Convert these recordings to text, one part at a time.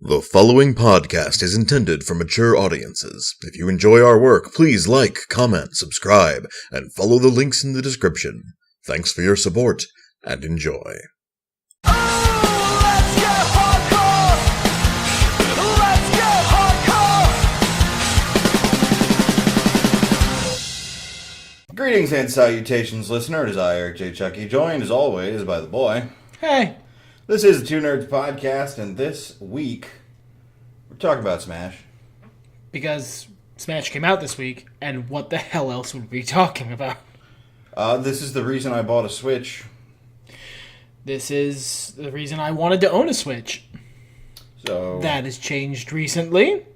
The following podcast is intended for mature audiences. If you enjoy our work, please like, comment, subscribe, and follow the links in the description. Thanks for your support, and enjoy. Greetings and salutations, listener. It is I, Eric J. Chucky, joined as always by the boy. Hey. This is the Two Nerds Podcast, and this week we're talking about Smash. Because Smash came out this week, and what the hell else would we be talking about? This is the reason I bought a Switch. This is the reason I wanted to own a Switch. So that has changed recently.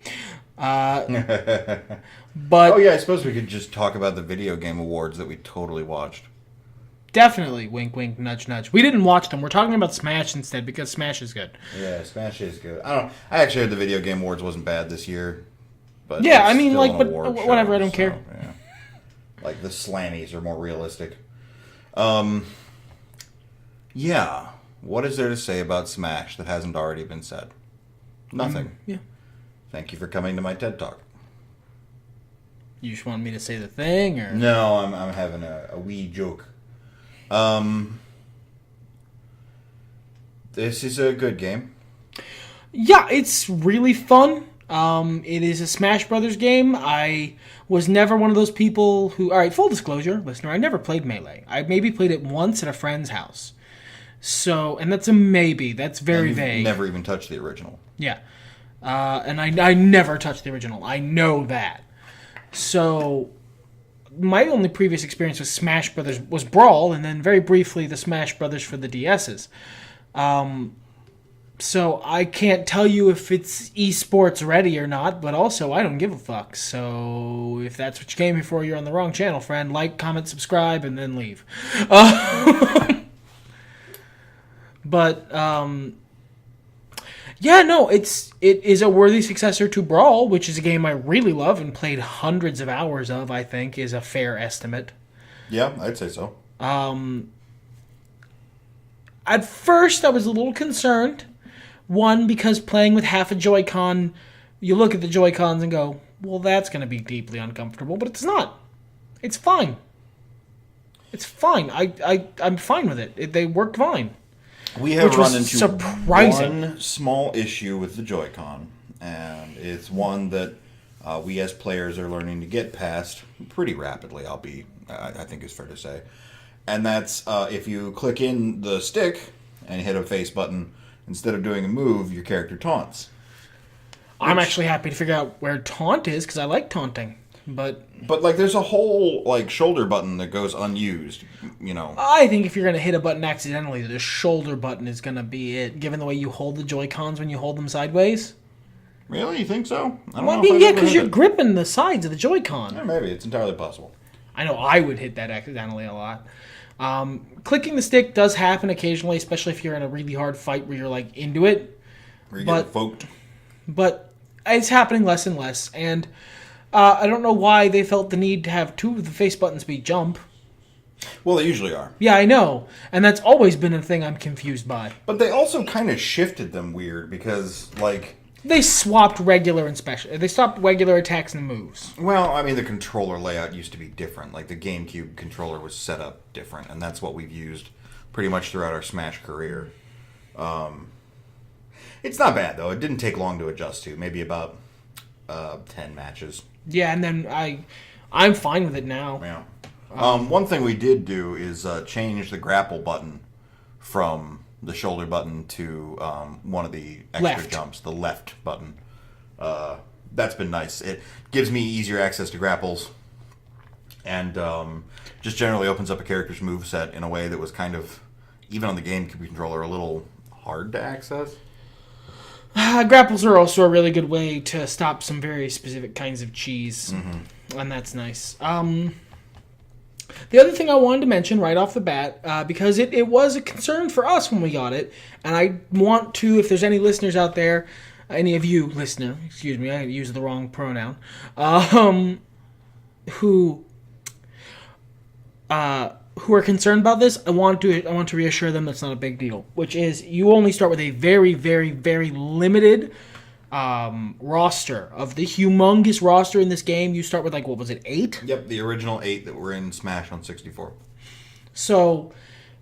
But oh yeah, I suppose we could just talk about the video game awards that we totally watched. Definitely, wink, wink, nudge, nudge. We didn't watch them. We're talking about Smash instead because Smash is good. Yeah, Smash is good. I actually heard the video game awards wasn't bad this year, but yeah, it's I mean, still like, an but award whatever. show, I don't care. Yeah. Like the Slammies are more realistic. Yeah. What is there to say about Smash that hasn't already been said? Nothing. Yeah. Thank you for coming to my TED Talk. You just want me to say the thing, or no? I'm having a wee joke. This is a good game. Yeah, it's really fun. It is a Smash Brothers game. I was never one of those people who... Alright, full disclosure, listener, I never played Melee. I maybe played it once at a friend's house. So, and that's a maybe. That's very vague. Never even touched the original. Yeah. And I never touched the original. I know that. So, my only previous experience with Smash Brothers was Brawl, and then very briefly the Smash Brothers for the DS's. So I can't tell you if it's esports ready or not, but also I don't give a fuck. So if that's what you came here for, you're on the wrong channel, friend. Like, comment, subscribe, and then leave. Yeah, no, it is a worthy successor to Brawl, which is a game I really love and played hundreds of hours of, I think, is a fair estimate. Yeah, I'd say so. At first, I was a little concerned. One, because playing with half a Joy-Con, you look at the Joy-Cons and go, well, that's going to be deeply uncomfortable, but it's not. It's fine. It's fine. I'm fine with it. They work fine. We have run into surprising. One small issue with the Joy-Con, and it's one that we as players are learning to get past pretty rapidly, I think is fair to say. And that's if you click in the stick and hit a face button, instead of doing a move, your character taunts. I'm actually happy to figure out where taunt is, because I like taunting. But like, there's a whole shoulder button that goes unused, you know. I think if you're going to hit a button accidentally, the shoulder button is going to be it, given the way you hold the Joy-Cons when you hold them sideways. Really? You think so? I don't know. Yeah, because you're gripping the sides of the Joy-Con. Yeah, maybe. It's entirely possible. I know I would hit that accidentally a lot. Clicking the stick does happen occasionally, especially if you're in a really hard fight where you're, into it. Where you get poked. But it's happening less and less, and... I don't know why they felt the need to have two of the face buttons be jump. Well, they usually are. Yeah, I know. And that's always been a thing I'm confused by. But they also kind of shifted them weird because, they swapped regular and special. They stopped regular attacks and moves. Well, I mean, the controller layout used to be different. The GameCube controller was set up different, and that's what we've used pretty much throughout our Smash career. It's not bad, though. It didn't take long to adjust to. Maybe about 10 matches. Yeah, and then I'm fine with it now. Yeah. One thing we did do is change the grapple button from the shoulder button to one of the extra jumps, the left button. That's been nice. It gives me easier access to grapples and just generally opens up a character's moveset in a way that was kind of, even on the GameCube controller, a little hard to access. Grapples are also a really good way to stop some very specific kinds of cheese, and that's nice. The other thing I wanted to mention right off the bat, because it was a concern for us when we got it, and I want to, if there's any listeners out there, any of you listener, excuse me, I used the wrong pronoun, who who are concerned about this, I want to reassure them that's not a big deal. Which is, you only start with a very, very, very limited roster. Of the humongous roster in this game, you start with, like, what was it, 8? Yep, the original 8 that were in Smash on 64. So,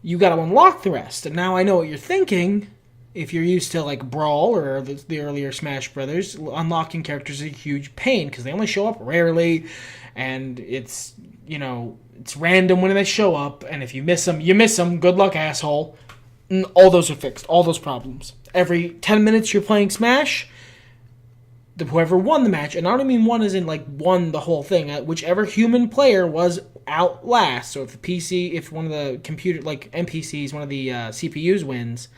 you got to unlock the rest. And now I know what you're thinking. If you're used to, like, Brawl or the earlier Smash Brothers, unlocking characters is a huge pain because they only show up rarely, and it's, it's random when they show up, and if you miss them, you miss them. Good luck, asshole. And all those are fixed. All those problems. Every 10 minutes you're playing Smash, whoever won the match, and I don't mean won as in, like, won the whole thing, whichever human player was out last. So if one of the computer, like, NPCs, one of the CPUs wins,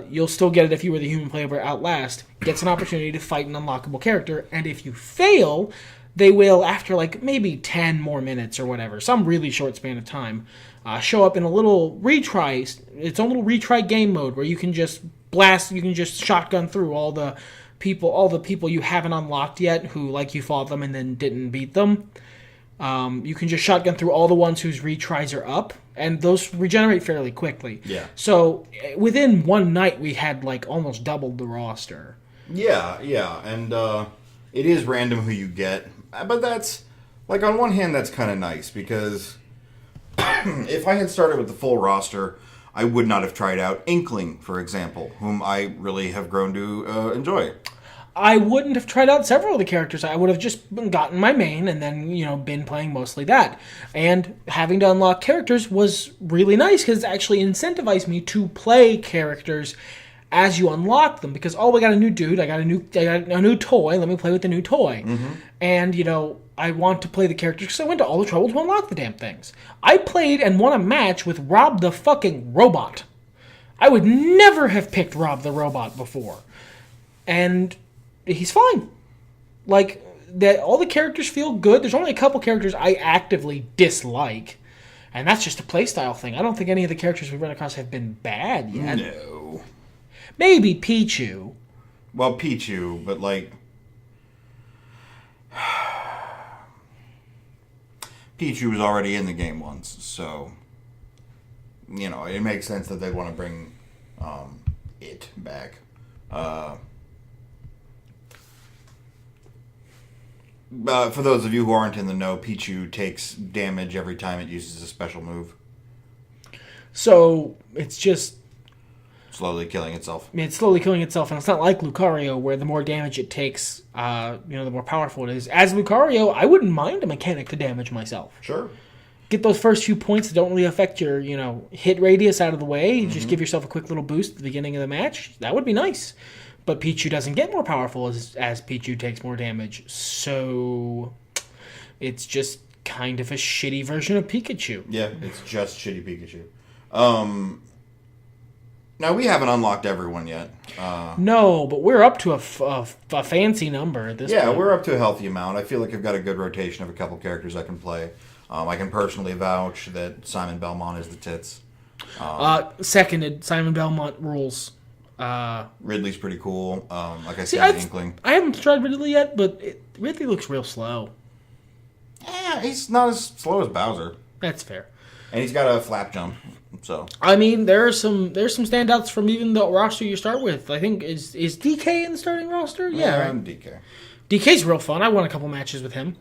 you'll still get it if you were the human player but outlast, gets an opportunity to fight an unlockable character, and if you fail, they will, after like maybe 10 more minutes or whatever, some really short span of time, show up in a little retry, its own little retry game mode where you can just shotgun through all the people you haven't unlocked yet who, like, you fought them and then didn't beat them. You can just shotgun through all the ones whose retries are up, and those regenerate fairly quickly. Yeah. So within one night, we had, like, almost doubled the roster. Yeah, and it is random who you get, but that's, like, on one hand, that's kind of nice, because if I had started with the full roster, I would not have tried out Inkling, for example, whom I really have grown to enjoy. I wouldn't have tried out several of the characters. I would have just gotten my main and then, been playing mostly that. And having to unlock characters was really nice because it actually incentivized me to play characters as you unlock them. Because, I got a new dude, I got a new toy, let me play with the new toy. Mm-hmm. And, I want to play the characters because I went to all the trouble to unlock the damn things. I played and won a match with Rob the fucking Robot. I would never have picked Rob the Robot before. And he's fine. Like, all the characters feel good. There's only a couple characters I actively dislike, and that's just a playstyle thing. I don't think any of the characters we've run across have been bad yet. No. Maybe Pichu. Well, Pichu, but, like, Pichu was already in the game once, so, it makes sense that they'd want to bring it back. For those of you who aren't in the know, Pichu takes damage every time it uses a special move. So, it's just slowly killing itself. It's slowly killing itself, and it's not like Lucario, where the more damage it takes, the more powerful it is. As Lucario, I wouldn't mind a mechanic to damage myself. Sure. Get those first few points that don't really affect your, hit radius out of the way. Mm-hmm. Just give yourself a quick little boost at the beginning of the match. That would be nice. But Pichu doesn't get more powerful as Pichu takes more damage. So it's just kind of a shitty version of Pikachu. Yeah, it's just shitty Pikachu. Now, we haven't unlocked everyone yet. No, but we're up to a fancy number at this point. Yeah, we're up to a healthy amount. I feel like I've got a good rotation of a couple characters I can play. I can personally vouch that Simon Belmont is the tits. Seconded. Simon Belmont rules. Ridley's pretty cool. Like I said, Inkling. I haven't tried Ridley yet, but Ridley looks real slow. Yeah, he's not as slow as Bowser. That's fair. And he's got a flap jump. So I mean, there's some standouts from even the roster you start with. I think is DK in the starting roster? Yeah, right. DK. DK's real fun. I won a couple matches with him.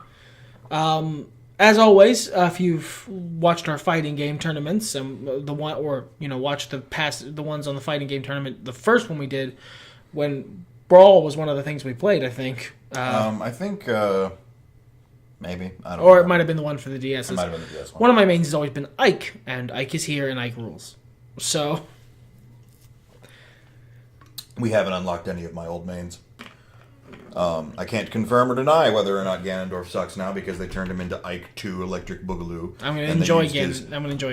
As always, if you've watched our fighting game tournaments, watched the ones on the fighting game tournament, the first one we did when Brawl was one of the things we played, I think. I think maybe. I don't or know. It might have been the one for the DS. It might have been the DS one. One of my mains has always been Ike, and Ike is here, and Ike rules. So we haven't unlocked any of my old mains. I can't confirm or deny whether or not Ganondorf sucks now because they turned him into Ike 2 Electric Boogaloo. I'm going to enjoy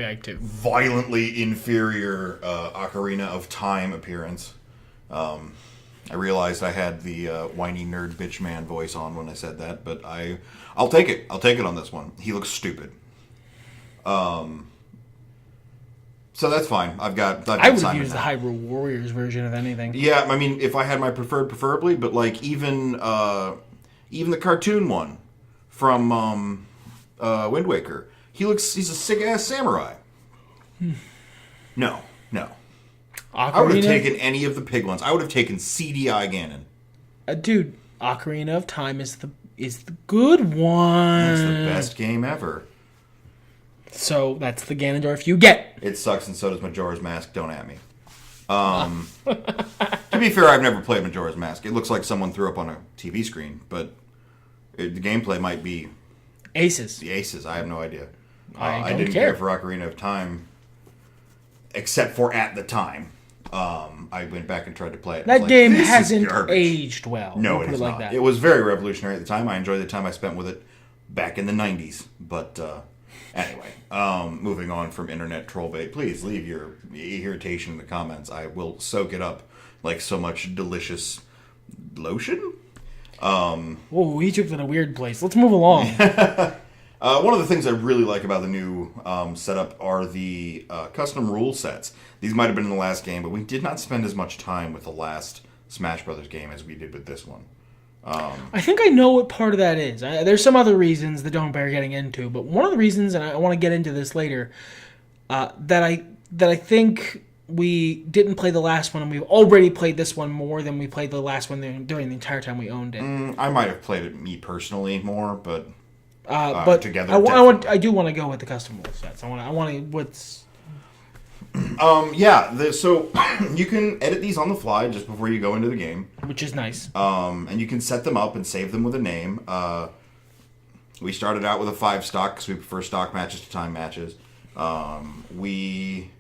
Ike 2. Violently inferior Ocarina of Time appearance. I realized I had the whiny nerd bitch man voice on when I said that, but I'll take it. I'll take it on this one. He looks stupid. So that's fine. I would have used the Hyrule Warriors version of anything. Yeah, I mean, if I had my preferably, but like even the cartoon one from Wind Waker, He's a sick-ass samurai. No. Ocarina? I would have taken any of the pig ones. I would have taken CDI Ganon. Dude, Ocarina of Time is the good one. That's the best game ever. So that's the Ganondorf you get. It sucks, and so does Majora's Mask. Don't at me. To be fair, I've never played Majora's Mask. It looks like someone threw up on a TV screen, but the gameplay might be Aces. the aces. I have no idea. I didn't care for Ocarina of Time, except for at the time. I went back and tried to play it. That game hasn't aged well. No, we'll it is like not. That. It was very revolutionary at the time. I enjoyed the time I spent with it back in the 90s. But anyway, moving on from internet troll bait, please leave your irritation in the comments. I will soak it up like so much delicious lotion. Whoa, he took it to a weird place. Let's move along. One of the things I really like about the new setup are the custom rule sets. These might have been in the last game, but we did not spend as much time with the last Smash Brothers game as we did with this one. I think I know what part of that is. There's some other reasons that don't bear getting into, but one of the reasons, and I want to get into this later, that I think we didn't play the last one, and we've already played this one more than we played the last one during the entire time we owned it. I might have played it me personally more, but together. I do want to go with the custom rule sets. I want to what's. So you can edit these on the fly just before you go into the game, Which is nice. and you can set them up and save them with a name. We started out with a 5 stock because we prefer stock matches to time matches. We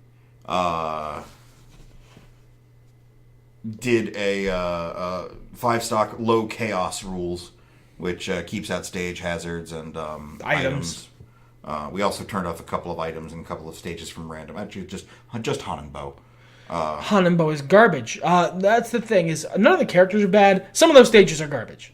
did a 5 stock low chaos rules, which keeps out stage hazards and items. We also turned off a couple of items and a couple of stages from random. Actually, just Hanenbo. Hanenbo is garbage. That's the thing, is none of the characters are bad. Some of those stages are garbage.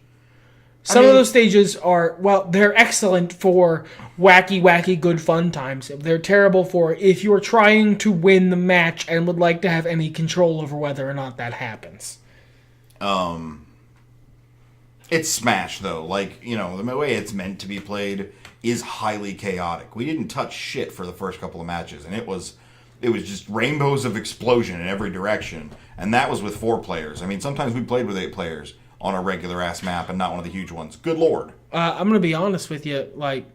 Some of those stages are, well, they're excellent for wacky, good fun times. They're terrible for if you're trying to win the match and would like to have any control over whether or not that happens. It's Smash, though. Like, the way it's meant to be played is highly chaotic. We didn't touch shit for the first couple of matches, and it was just rainbows of explosion in every direction, and that was with 4 players. I mean, sometimes we played with 8 players on a regular-ass map and not one of the huge ones. Good lord. I'm going to be honest with you, like,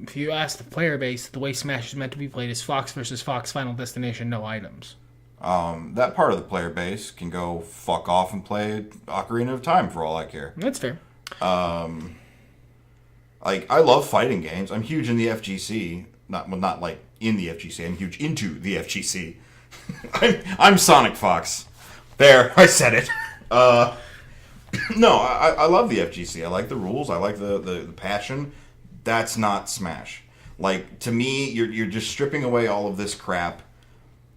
if you ask the player base, the way Smash is meant to be played is Fox versus Fox Final Destination, no items. That part of the player base can go fuck off and play Ocarina of Time for all I care. That's fair. Like, I love fighting games. I'm huge in the FGC. Not like in the FGC. I'm huge into the FGC. I'm Sonic Fox. There, I said it. No, I love the FGC. I like the rules. I like the passion. That's not Smash. Like, to me, you're just stripping away all of this crap.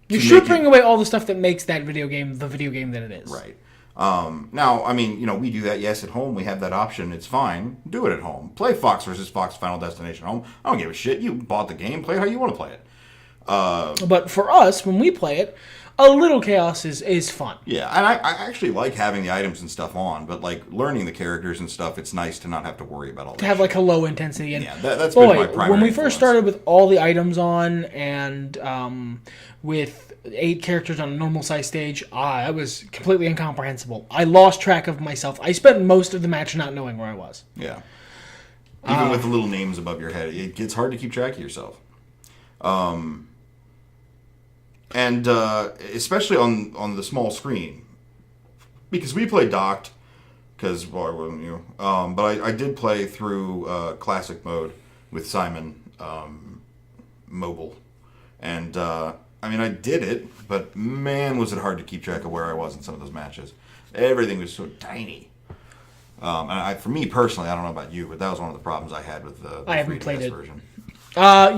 You're stripping away all the stuff that makes that video game the video game that it is. Right. Now, I mean, we do that, yes, at home. We have that option. It's fine. Do it at home. Play Fox versus Fox Final Destination at home. I don't give a shit. You bought the game. Play it how you want to play it. But for us, when we play it, a little chaos is fun. Yeah, and I actually like having the items and stuff on, but, like, learning the characters and stuff, it's nice to not have to worry about all that. To have, like, a low intensity. And yeah, that's been my primary when we influence. first started with all the items on and with 8 characters on a normal size stage, it was completely incomprehensible. I lost track of myself. I spent most of the match not knowing where I was. Yeah. Even with the little names above your head, it gets hard to keep track of yourself. And especially on the small screen, because we play docked, because why wouldn't you? But I did play through classic mode with Simon mobile, and I mean I did it, but man was it hard to keep track of where I was in some of those matches. Everything was so tiny. And for me personally, I don't know about you, but that was one of the problems I had with the 3DS version.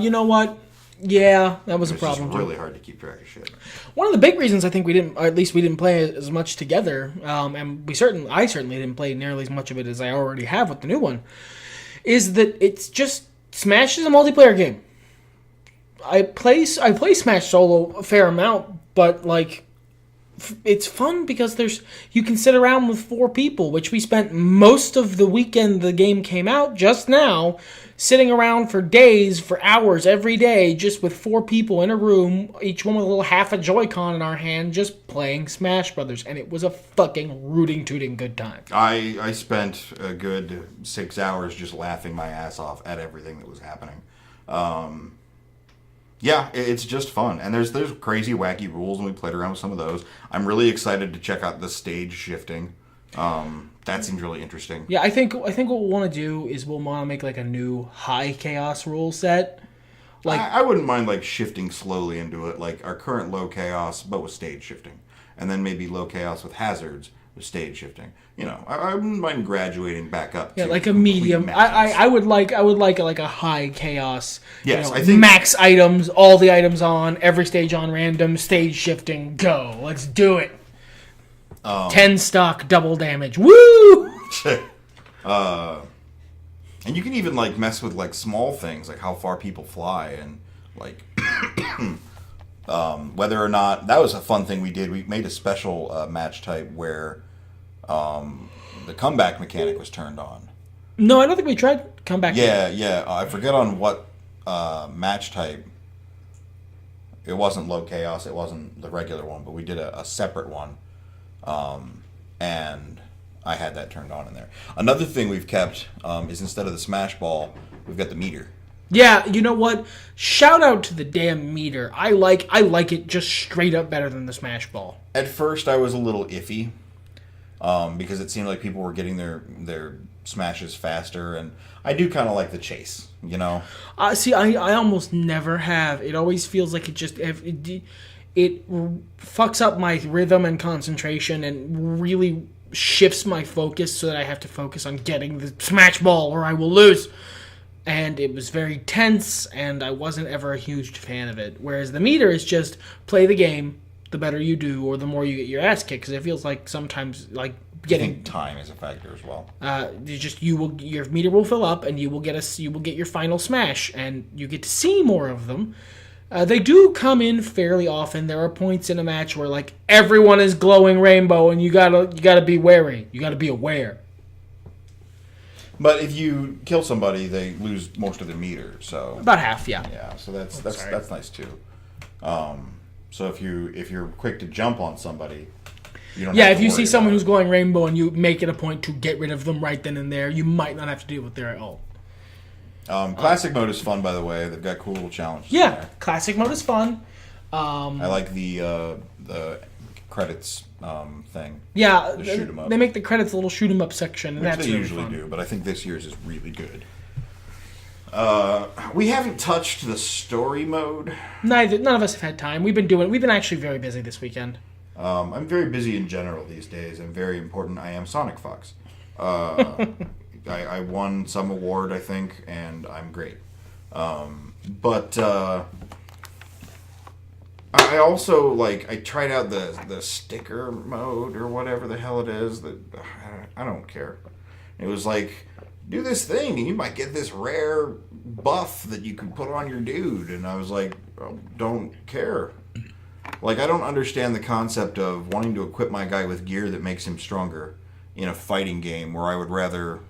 You know what? Yeah, that was a problem. It's really hard to keep track of shit. One of the big reasons I think we didn't, or at least we didn't play as much together, and I certainly didn't play nearly as much of it as I already have with the new one, is that it's just Smash is a multiplayer game. I play Smash solo a fair amount, but like it's fun because you can sit around with 4 people, which we spent most of the weekend the game came out just now, sitting around for days, for hours, every day, just with 4 people in a room, each one with a little half a Joy-Con in our hand, just playing Smash Brothers, and it was a fucking rooting good time. I spent a good 6 hours just laughing my ass off at everything that was happening. Yeah, it's just fun, and there's crazy, wacky rules, and we played around with some of those. I'm really excited to check out the stage shifting. That seems really interesting. Yeah, I think what we'll want to do is we'll want to make like a new high chaos rule set. Like I wouldn't mind like shifting slowly into it, like our current low chaos, but with stage shifting, and then maybe low chaos with hazards with stage shifting. You know, I wouldn't mind graduating back up. Yeah, to like a medium. I would like a high chaos. Yes, I think max items, all the items on, every stage on random, stage shifting, go. Let's do it. 10 stock, double damage. Woo! And you can even like mess with like small things, like how far people fly, and like whether or not that was a fun thing we did. We made a special match type where the comeback mechanic was turned on. No, I don't think we tried comeback. Yeah. I forget on what match type. It wasn't low chaos. It wasn't the regular one, but we did a separate one. And I had that turned on in there. Another thing we've kept is instead of the smash ball, we've got the meter. Yeah, you know what? Shout out to the damn meter. I like it just straight up better than the smash ball. At first, I was a little iffy because it seemed like people were getting their smashes faster, and I do kind of like the chase, you know? See, I almost never have. It always feels like it fucks up my rhythm and concentration and really shifts my focus so that I have to focus on getting the smash ball or I will lose. And it was very tense, and I wasn't ever a huge fan of it. Whereas the meter is just play the game, the better you do, or the more you get your ass kicked. Because it feels like sometimes like getting I think time is a factor as well. Your meter will fill up, and you will get your final smash, and you get to see more of them. They do come in fairly often. There are points in a match where like everyone is glowing rainbow, and you gotta be wary. You gotta be aware. But if you kill somebody, they lose most of their meter. So about half, yeah. Yeah, so that's nice too. So if you're quick to jump on somebody, you don't. Yeah, if you see someone who's glowing rainbow and you make it a point to get rid of them right then and there, you might not have to deal with their ult. Classic mode is fun, by the way. They've got cool little challenges. Yeah, there. classic mode is fun. I like the credits thing. Yeah, the shoot 'em up. They make the credits a little shoot 'em up section, and which that's they really usually fun. do, but I think this year's is really good. We haven't touched the story mode. None of us have had time. We've been actually very busy this weekend. I'm very busy in general these days. I'm very important. I am Sonic Fox. I won some award, I think, and I'm great. But I also I tried out the sticker mode or whatever the hell it is. That I don't care. It was like, do this thing and you might get this rare buff that you can put on your dude, and I was like, oh, don't care. I don't understand the concept of wanting to equip my guy with gear that makes him stronger in a fighting game where I would rather,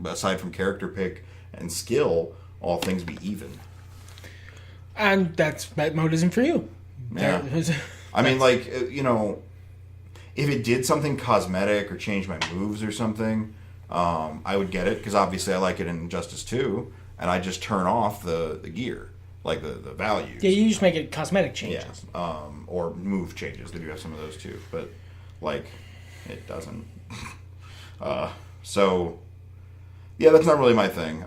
aside from character pick and skill, all things be even. And that mode isn't for you. Yeah. I mean, if it did something cosmetic or changed my moves or something, I would get it, because obviously I like it in Injustice 2, and I just turn off the gear, the values. Yeah, you just make it cosmetic changes. Yeah. Or move changes. They do have some of those too, but it doesn't. So yeah, that's not really my thing.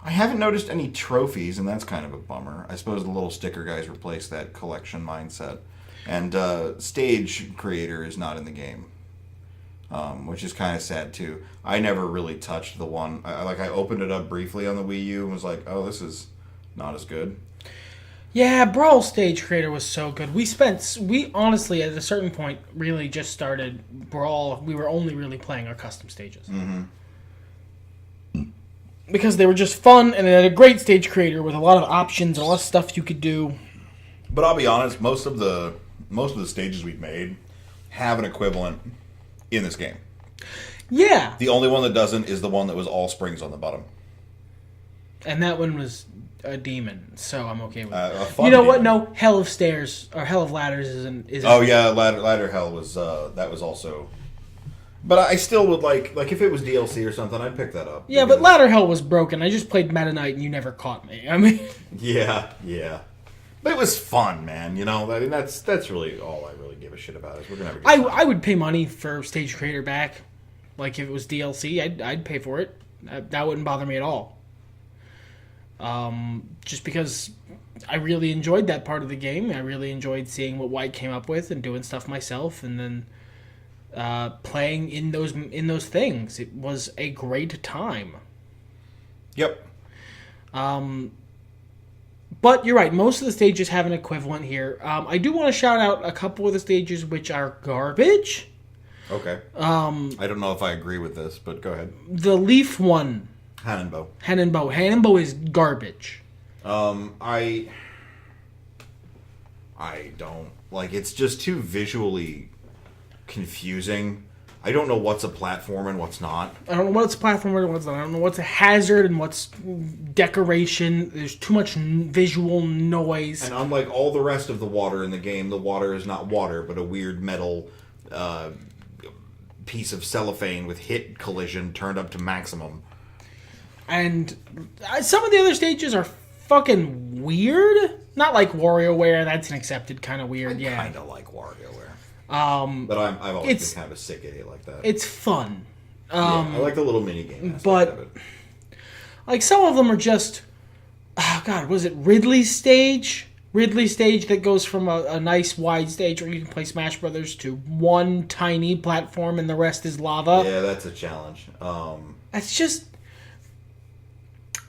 I haven't noticed any trophies, and that's kind of a bummer. I suppose the little sticker guys replaced that collection mindset. And stage creator is not in the game, which is kind of sad too. I never really touched the one. I opened it up briefly on the Wii U and was like, oh, this is not as good. Yeah, Brawl Stage Creator was so good. We honestly, at a certain point, really just started Brawl. We were only really playing our custom stages. Mm-hmm. Because they were just fun, and it had a great stage creator with a lot of options and a lot of stuff you could do. But I'll be honest, most of the most of the stages we've made have an equivalent in this game. Yeah. The only one that doesn't is the one that was all springs on the bottom. And that one was a demon, so I'm okay with it. You know what? No, Hell of Stairs or Hell of Ladders isn't. Oh yeah, Ladder Hell was that was also. But I still would like if it was DLC or something, I'd pick that up. Yeah, but Ladder Hell was broken. I just played Meta Knight and you never caught me. I mean. Yeah. But it was fun, man. You know, I mean, that's really all I really give a shit about. Is we're gonna have a good time. I would pay money for Stage Creator back. Like if it was DLC, I'd pay for it. That wouldn't bother me at all. Just because I really enjoyed that part of the game. I really enjoyed seeing what White came up with and doing stuff myself, and then playing in those things. It was a great time. Yep. But you're right. Most of the stages have an equivalent here. I do want to shout out a couple of the stages which are garbage. Okay. I don't know if I agree with this, but go ahead. The Leaf one. Hannonbow is garbage. I don't like. It's just too visually confusing. I don't know what's a platform and what's not. I don't know what's a platform and what's not. I don't know what's a hazard and what's decoration. There's too much visual noise. And unlike all the rest of the water in the game, the water is not water, but a weird metal piece of cellophane with hit collision turned up to maximum. And some of the other stages are fucking weird. Not like WarioWare. That's an accepted kind of weird. I kind of like WarioWare. But I've always been kind of a sick idiot like that. It's fun. I like the little mini game. But like some of them are just, oh God, was it Ridley's stage? Ridley's stage that goes from a nice wide stage where you can play Smash Brothers to one tiny platform and the rest is lava. Yeah, that's a challenge. That's just.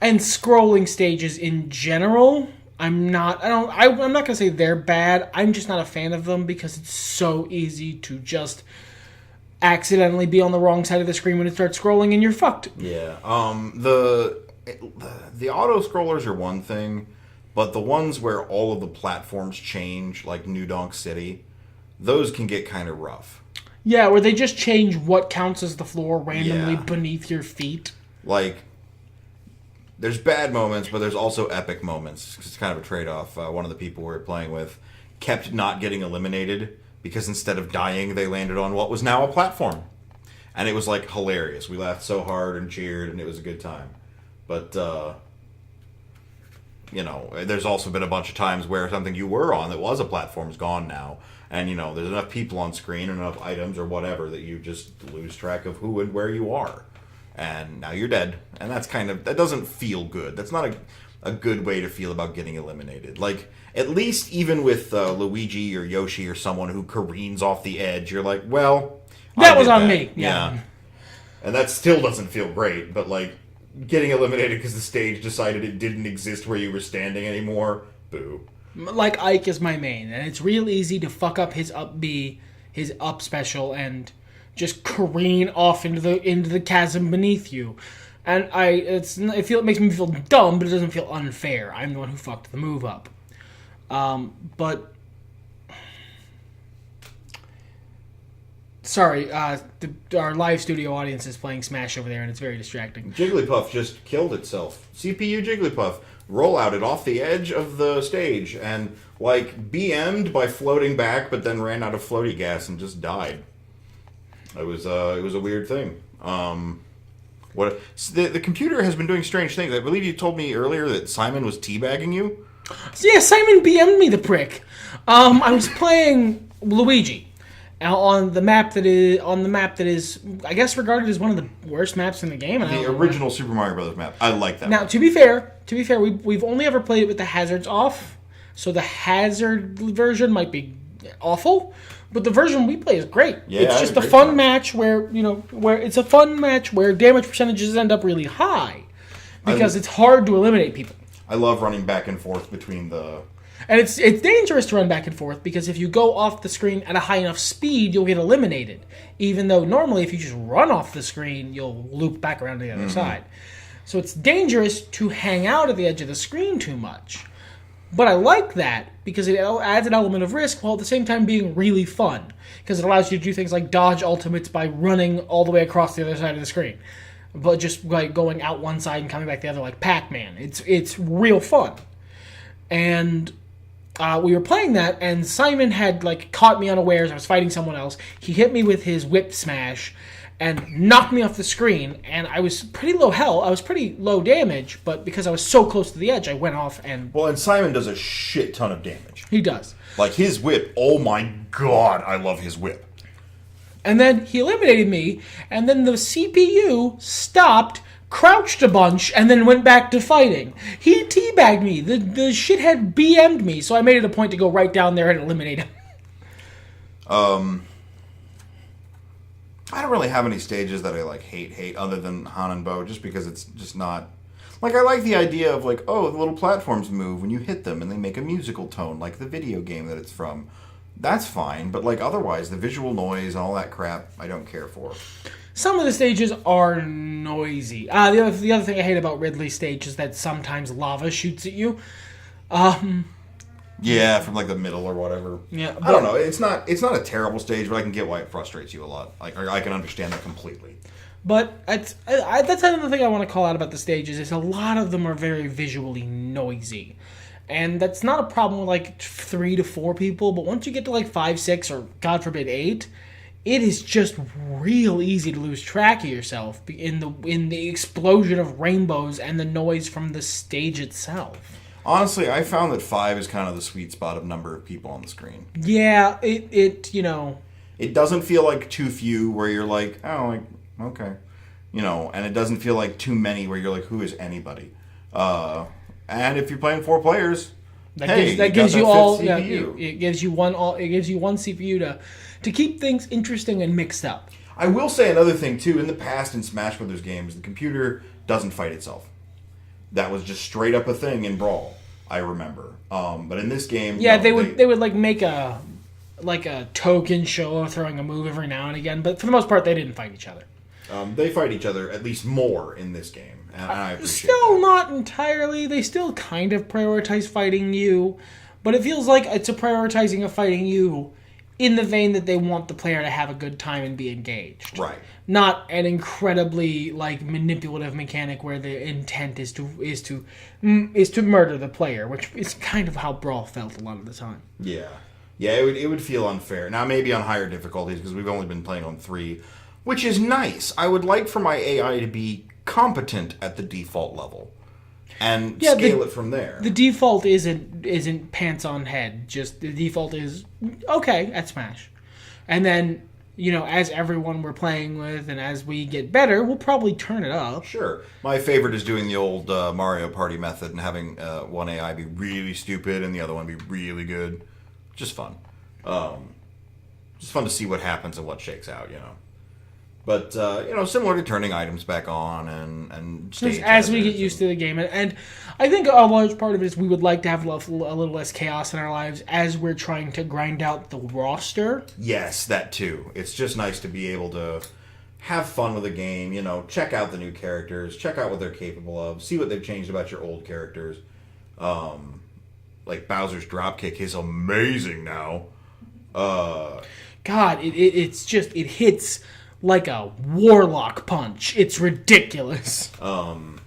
And scrolling stages in general, I'm not going to say they're bad. I'm just not a fan of them because it's so easy to just accidentally be on the wrong side of the screen when it starts scrolling and you're fucked. Yeah. The auto scrollers are one thing, but the ones where all of the platforms change, like New Donk City, those can get kind of rough. Yeah, where they just change what counts as the floor randomly beneath your feet. Like, there's bad moments, but there's also epic moments. It's kind of a trade-off. One of the people we were playing with kept not getting eliminated because instead of dying, they landed on what was now a platform. And it was, like, hilarious. We laughed so hard and cheered, and it was a good time. But, you know, there's also been a bunch of times where something you were on that was a platform is gone now. And, you know, there's enough people on screen and enough items or whatever that you just lose track of who and where you are. And now you're dead. And that doesn't feel good. That's not a good way to feel about getting eliminated. Like, at least even with Luigi or Yoshi or someone who careens off the edge, you're like, well, that was on me. Yeah. And that still doesn't feel great, but, like, getting eliminated because the stage decided it didn't exist where you were standing anymore, boo. Like, Ike is my main, and it's real easy to fuck up his up B, his up special, and just careen off into the chasm beneath you. And it makes me feel dumb, but it doesn't feel unfair. I'm the one who fucked the move up. But sorry, our live studio audience is playing Smash over there, and it's very distracting. Jigglypuff just killed itself. CPU Jigglypuff roll out it off the edge of the stage and like BM'd by floating back, but then ran out of floaty gas and just died. It was a weird thing. The computer has been doing strange things. I believe you told me earlier that Simon was teabagging you. Yeah, Simon BM'd me the prick. I was playing Luigi on the map that is I guess regarded as one of the worst maps in the game. The original Super Mario Brothers map. I like that. Now, to be fair, we've only ever played it with the hazards off, so the hazard version might be awful. But the version we play is great. Yeah, it's just a fun match where damage percentages end up really high because it's hard to eliminate people. I love running back and forth between the. And it's dangerous to run back and forth because if you go off the screen at a high enough speed, you'll get eliminated. Even though normally if you just run off the screen, you'll loop back around to the other side. So it's dangerous to hang out at the edge of the screen too much. But I like that because it adds an element of risk while at the same time being really fun. Because it allows you to do things like dodge ultimates by running all the way across the other side of the screen. But just like going out one side and coming back the other like Pac-Man. It's real fun. And we were playing that, and Simon had like caught me unawares. I was fighting someone else. He hit me with his whip smash and knocked me off the screen, and I was pretty low health. I was pretty low damage, but because I was so close to the edge, I went off and... Well, and Simon does a shit ton of damage. He does. Like, his whip, oh my god, I love his whip. And then he eliminated me, and then the CPU stopped, crouched a bunch, and then went back to fighting. He teabagged me. The shithead BM'd me, so I made it a point to go right down there and eliminate him. I don't really have any stages that I, like, hate other than Han and Bo, just because it's just not... Like, I like the idea of, like, oh, the little platforms move when you hit them, and they make a musical tone, like the video game that it's from. That's fine, but, like, otherwise, the visual noise and all that crap, I don't care for. Some of the stages are noisy. The other thing I hate about Ridley's stage is that sometimes lava shoots at you. Yeah, from like the middle or whatever. Yeah, I don't know. It's not a terrible stage, but I can get why it frustrates you a lot. Like I can understand that completely. But that's another thing I want to call out about the stages is a lot of them are very visually noisy. And that's not a problem with like 3 to 4 people, but once you get to like 5, 6, or God forbid 8, it is just real easy to lose track of yourself in the explosion of rainbows and the noise from the stage itself. Honestly, I found that 5 is kind of the sweet spot of number of people on the screen. Yeah, it doesn't feel like too few where you're like, oh, like, okay. And it doesn't feel like too many where you're like, who is anybody? And if you're playing 4 players, it gives you one CPU to keep things interesting and mixed up. I will say another thing too. In the past, in Smash Brothers games, the computer doesn't fight itself. That was just straight up a thing in Brawl. I remember. But in this game, yeah, they would like make a token show of throwing a move every now and again, but for the most part, they didn't fight each other. They fight each other at least more in this game, and I appreciate still that. Not entirely. They still kind of prioritize fighting you, but it feels like it's a prioritizing of fighting you in the vein that they want the player to have a good time and be engaged. Right. Not an incredibly like manipulative mechanic where the intent is to murder the player, which is kind of how Brawl felt a lot of the time. Yeah, it would feel unfair. Now maybe on higher difficulties because we've only been playing on 3, which is nice. I would like for my AI to be competent at the default level. And scale it from there. The default isn't pants on head. Just the default is okay at Smash, and then as everyone we're playing with and as we get better, we'll probably turn it up. Sure. My favorite is doing the old Mario Party method and having one AI be really stupid and the other one be really good. Just fun. Just fun to see what happens and what shakes out. But, similar to turning items back on and stage as we get used to the game. And I think a large part of it is we would like to have a little less chaos in our lives as we're trying to grind out the roster. Yes, that too. It's just nice to be able to have fun with the game, check out the new characters, check out what they're capable of, see what they've changed about your old characters. Like Bowser's dropkick is amazing now. God, it hits like a warlock punch. It's ridiculous. And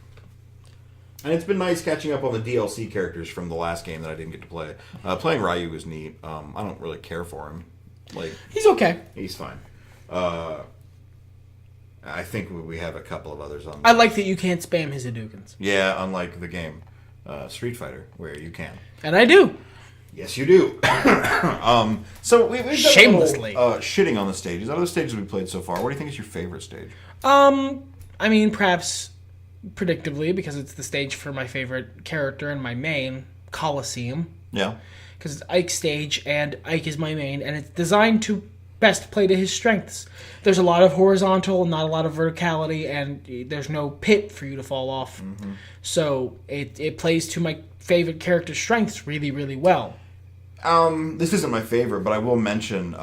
it's been nice catching up on the DLC characters from the last game that I didn't get to play. Playing Ryu was neat. I don't really care for him. He's okay. He's fine. I think we have a couple of others on. I like that you can't spam his Hadoukens. Yeah, unlike the game Street Fighter, where you can. And I do. Yes, you do. So we've done shamelessly shitting on the stages. Out of the stages we've played so far, what do you think is your favorite stage? I mean, perhaps predictably, because it's the stage for my favorite character and my main, Coliseum. Yeah. Because it's Ike's stage, and Ike is my main, and it's designed to best play to his strengths. There's a lot of horizontal, not a lot of verticality, and there's no pit for you to fall off. Mm-hmm. So it plays to my favorite character's strengths really, really well. This isn't my favorite, but I will mention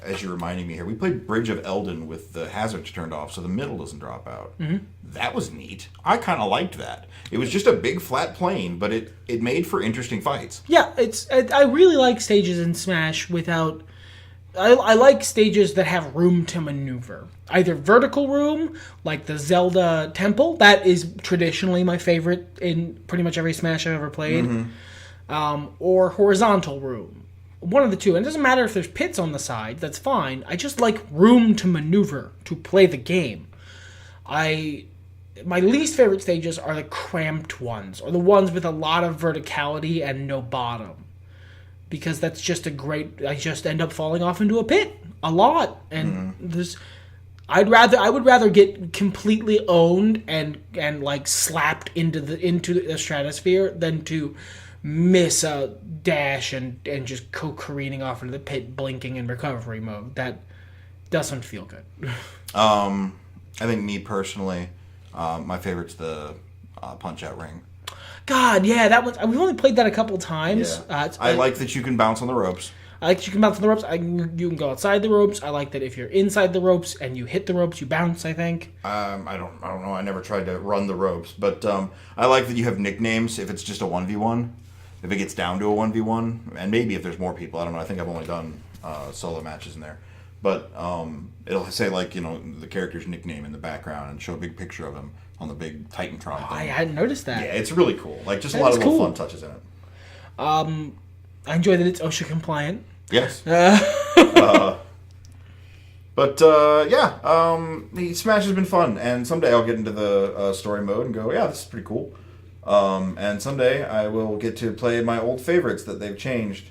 as you're reminding me here, we played Bridge of Eldon with the hazards turned off so the middle doesn't drop out. Mm-hmm. That was neat. I kind of liked that. It was just a big flat plane, but it made for interesting fights. Yeah, I really like stages in Smash without... I like stages that have room to maneuver. Either vertical room, like the Zelda Temple. That is traditionally my favorite in pretty much every Smash I've ever played. Mm-hmm. Or horizontal room. One of the two. And it doesn't matter if there's pits on the side. That's fine. I just like room to maneuver, to play the game. My least favorite stages are the cramped ones. Or the ones with a lot of verticality and no bottom. Because that's just I just end up falling off into a pit a lot, and I would rather get completely owned and like slapped into the stratosphere than to miss a dash and just go careening off into the pit, blinking in recovery mode. That doesn't feel good. I think me personally, my favorite's the Punch-Out ring. God, yeah, that was. We've only played that a couple times. Yeah. I like that you can bounce on the ropes. I like that you can bounce on the ropes. You can go outside the ropes. I like that if you're inside the ropes and you hit the ropes, you bounce. I think. I don't know. I never tried to run the ropes, but I like that you have nicknames if it's just a 1v1. If it gets down to a 1v1, and maybe if there's more people, I don't know. I think I've only done solo matches in there, but it'll say the character's nickname in the background and show a big picture of him on the big Titantron thing. I hadn't noticed that. Yeah, it's really cool. Like, just a lot of little fun touches in it. I enjoy that it's OSHA compliant. Yes. The Smash has been fun, and someday I'll get into the story mode and go, yeah, this is pretty cool. And someday I will get to play my old favorites that they've changed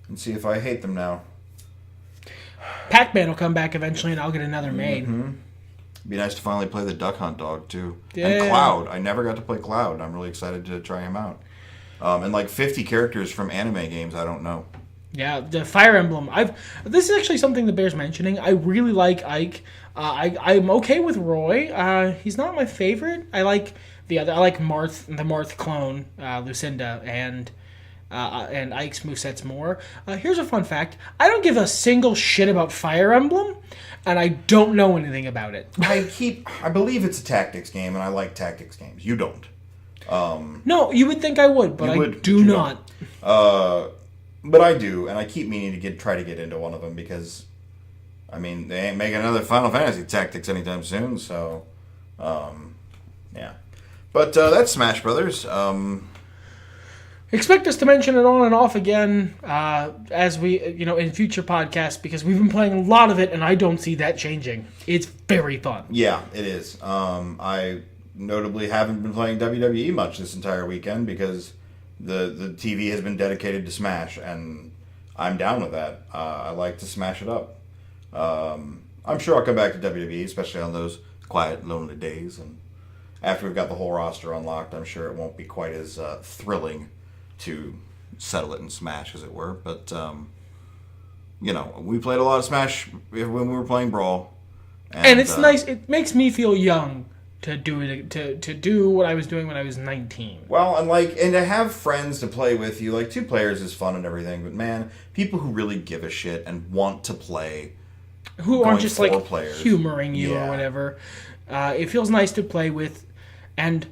and see if I hate them now. Pac-Man will come back eventually, and I'll get another main. Mm-hmm. It'd be nice to finally play the Duck Hunt dog, too. Yeah. And Cloud. I never got to play Cloud, and I'm really excited to try him out. And like 50 characters from anime games I don't know. Yeah, the Fire Emblem. This is actually something that bears mentioning. I really like Ike. I'm okay with Roy. He's not my favorite. I like the Marth, the Marth clone, Lucinda, and Ike's moveset's more. Here's a fun fact. I don't give a single shit about Fire Emblem, and I don't know anything about it. I believe it's a tactics game, and I like tactics games. You don't. No, you would think I would, but I do not. But I do, and I keep meaning to try to get into one of them because, I mean, they ain't making another Final Fantasy Tactics anytime soon, so, yeah. But that's Smash Brothers. Expect us to mention it on and off again as we, in future podcasts, because we've been playing a lot of it, and I don't see that changing. It's very fun. Yeah, it is. I notably haven't been playing WWE much this entire weekend because the TV has been dedicated to Smash, and I'm down with that. I like to smash it up. I'm sure I'll come back to WWE, especially on those quiet, lonely days, and after we've got the whole roster unlocked, I'm sure it won't be quite as thrilling to settle it in Smash, as it were. But, we played a lot of Smash when we were playing Brawl. And it's nice. It makes me feel young to do it, to do what I was doing when I was 19. Well, and to have friends to play with you, like 2 players is fun and everything, but man, people who really give a shit and want to play, who aren't just like players, humoring you or whatever, it feels nice to play with. And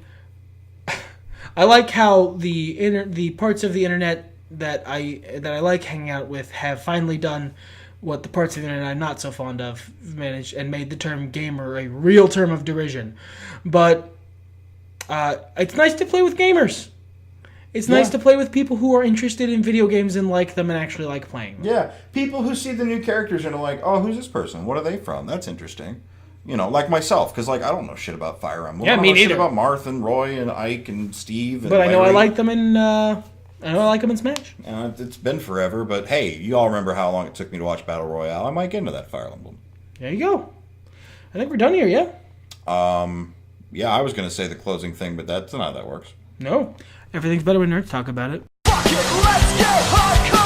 I like how the parts of the internet that I like hanging out with have finally done what the parts of the internet I'm not so fond of managed and made the term gamer a real term of derision. But it's nice to play with gamers. It's nice to play with people who are interested in video games and like them and actually like playing them. Yeah, people who see the new characters and are like, oh, who's this person? What are they from? That's interesting. Like myself, because I don't know shit about Fire Emblem. Yeah, me neither. Shit about Marth and Roy and Ike and Steve. And but I know I like them in. I like them in Smash. It's been forever, but hey, you all remember how long it took me to watch Battle Royale? I might get into that Fire Emblem. There you go. I think we're done here, yeah? Yeah, I was going to say the closing thing, but that's not how that works. No. Everything's better when nerds talk about it. Fuck it, let's get hardcore!